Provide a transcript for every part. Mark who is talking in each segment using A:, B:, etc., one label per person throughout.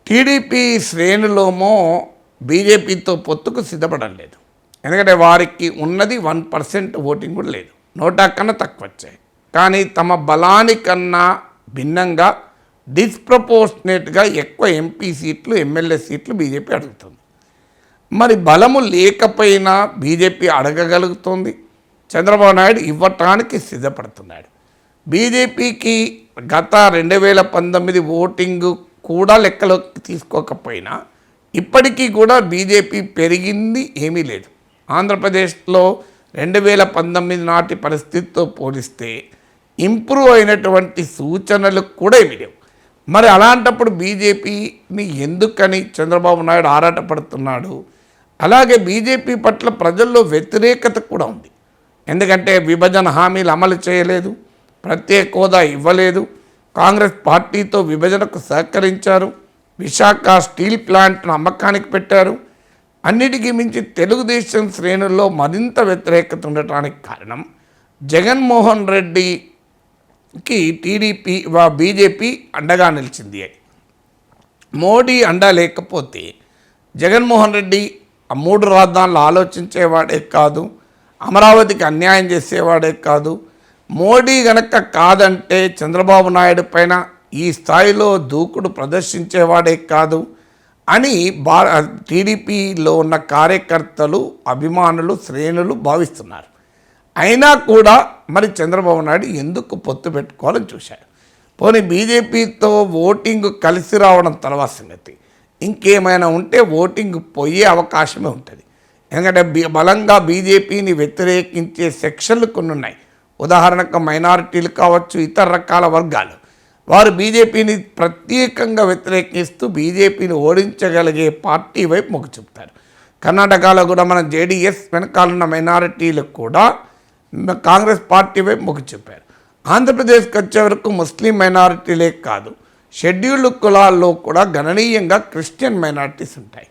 A: TDP శ్రేణులోమో బీజేపీతో పొత్తుకు సిద్ధపడం లేదు. ఎందుకంటే వారికి ఉన్నది 1% ఓటింగ్ కూడా లేదు, నోటా కన్నా తక్కువ వచ్చాయి. కానీ తమ బలానికన్నా భిన్నంగా డిస్ప్రపోర్షనేట్గా ఎక్కువ ఎంపీ సీట్లు ఎమ్మెల్యే సీట్లు బీజేపీ అడుగుతుంది. మరి బలము లేకపోయినా బీజేపీ అడగగలుగుతుంది. చంద్రబాబు నాయుడు ఇవ్వటానికి సిద్ధపడుతున్నాడు. బీజేపీకి గత 2019 ఓటింగు కూడా లెక్కలోకి తీసుకోకపోయినా ఇప్పటికీ కూడా బీజేపీ పెరిగింది ఏమీ లేదు. ఆంధ్రప్రదేశ్లో 2019 నాటి పరిస్థితితో పోలిస్తే ఇంప్రూవ్ అయినటువంటి సూచనలు కూడా ఏమీ లేవు. మరి అలాంటప్పుడు బీజేపీని ఎందుకని చంద్రబాబు నాయుడు ఆరాటపడుతున్నాడు? అలాగే బీజేపీ పట్ల ప్రజల్లో వ్యతిరేకత కూడా ఉంది. ఎందుకంటే విభజన హామీలు అమలు చేయలేదు, ప్రత్యేక హోదా ఇవ్వలేదు, కాంగ్రెస్ పార్టీతో విభజనకు సహకరించారు, విశాఖ స్టీల్ ప్లాంట్ను అమ్మకానికి పెట్టారు. అన్నిటికీ మించి తెలుగుదేశం శ్రేణుల్లో మరింత వ్యతిరేకత ఉండటానికి కారణం జగన్మోహన్ రెడ్డికి బీజేపీ అండగా నిలిచింది. మోడీ అండ లేకపోతే జగన్మోహన్ రెడ్డి ఆ 3 రాజధానులు ఆలోచించేవాడే కాదు, అమరావతికి అన్యాయం చేసేవాడే కాదు. మోడీ గనక కాదంటే చంద్రబాబు నాయుడు పైన ఈ స్థాయిలో దూకుడు ప్రదర్శించేవాడే కాదు అని టీడీపీలో ఉన్న కార్యకర్తలు, అభిమానులు, శ్రేణులు భావిస్తున్నారు. అయినా కూడా మరి చంద్రబాబు నాయుడు ఎందుకు పొత్తు పెట్టుకోవాలని చూశాడు. పోనీ బీజేపీతో ఓటింగ్ కలిసి రావడం తర్వాత సంగతి, ఇంకేమైనా ఉంటే ఓటింగ్ పోయే అవకాశమే ఉంటుంది. ఎందుకంటే బలంగా బీజేపీని వ్యతిరేకించే సెక్షన్లు కొన్ని ఉన్నాయి. ఉదాహరణకు మైనారిటీలు కావచ్చు, ఇతర రకాల వర్గాలు, వారు బీజేపీని ప్రత్యేకంగా వ్యతిరేకిస్తూ బీజేపీని ఓడించగలిగే పార్టీ వైపు మొగ్గు చూపుతారు. కర్ణాటకలో కూడా మన జేడీఎస్ వెనకాలన్న మైనారిటీలు కూడా కాంగ్రెస్ పార్టీ వైపు మొగ్గు చూపారు. ఆంధ్రప్రదేశ్కి వచ్చే వరకు ముస్లిం మైనారిటీలే కాదు, షెడ్యూల్డ్ కులాల్లో కూడా గణనీయంగా క్రిస్టియన్ మైనారిటీస్ ఉంటాయి.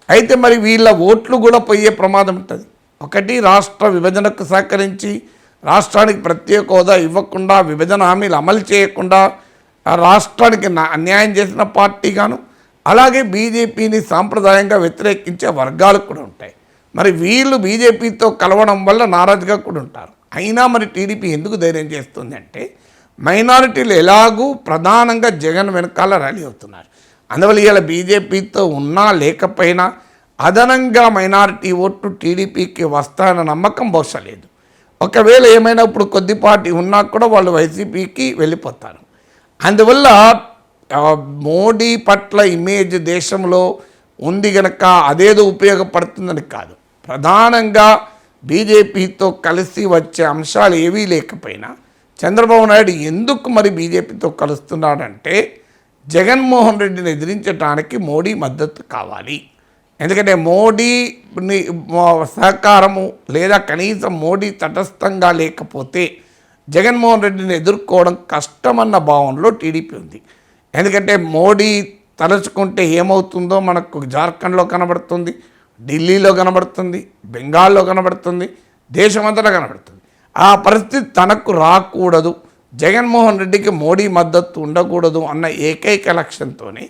A: అయితే మరి వీళ్ళ ఓట్లు కూడా పోయే ప్రమాదం ఉంటుంది. ఒకటి, రాష్ట్ర విభజనకు సహకరించి రాష్ట్రానికి ప్రత్యేక హోదా ఇవ్వకుండా, విభజన హామీలు అమలు చేయకుండా రాష్ట్రానికి అన్యాయం చేసిన పార్టీగాను, అలాగే బీజేపీని సాంప్రదాయంగా వ్యతిరేకించే వర్గాలు కూడా ఉంటాయి. మరి వీళ్ళు బీజేపీతో కలవడం వల్ల నారాజుగా కూడా ఉంటారు. అయినా మరి టీడీపీ ఎందుకు ధైర్యం చేస్తుంది అంటే మైనారిటీలు ఎలాగూ ప్రధానంగా జగన్ వెనకాల ర్యాలీ అవుతున్నారు. అందువల్ల ఇవాళ బీజేపీతో ఉన్నా లేకపోయినా అదనంగా మైనారిటీ ఓట్లు టీడీపీకి వస్తాయన్న నమ్మకం బహుశా లేదు. ఒకవేళ ఏమైనా ఇప్పుడు కొద్దిపాటి ఉన్నా కూడా వాళ్ళు వైసీపీకి వెళ్ళిపోతారు. అందువల్ల మోడీ పట్ల ఇమేజ్ దేశంలో ఉంది గనక అదేదో ఉపయోగపడుతుందని కాదు, ప్రధానంగా బీజేపీతో కలిసి వచ్చే అంశాలు ఏవీ లేకపోయినా చంద్రబాబు నాయుడు ఎందుకు మరి బీజేపీతో కలుస్తున్నాడంటే జగన్మోహన్ రెడ్డిని ఎదిరించడానికి మోడీ మద్దతు కావాలి. ఎందుకంటే మోడీని సహకారము లేదా కనీసం మోడీ తటస్థంగా లేకపోతే జగన్మోహన్ రెడ్డిని ఎదుర్కోవడం కష్టమన్న భావనలో టీడీపీ ఉంది. ఎందుకంటే మోడీ తలుచుకుంటే ఏమవుతుందో మనకు జార్ఖండ్లో కనబడుతుంది, ఢిల్లీలో కనబడుతుంది, బెంగాల్లో కనబడుతుంది, దేశమంతటా కనబడుతుంది. ఆ పరిస్థితి తనకు రాకూడదు, జగన్మోహన్ రెడ్డికి మోడీ మద్దతు ఉండకూడదు అన్న ఏకైక లక్ష్యంతోనే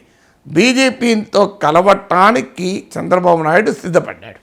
A: బీజేపీతో కలవటానికి చంద్రబాబు నాయుడు సిద్ధపడ్డాడు.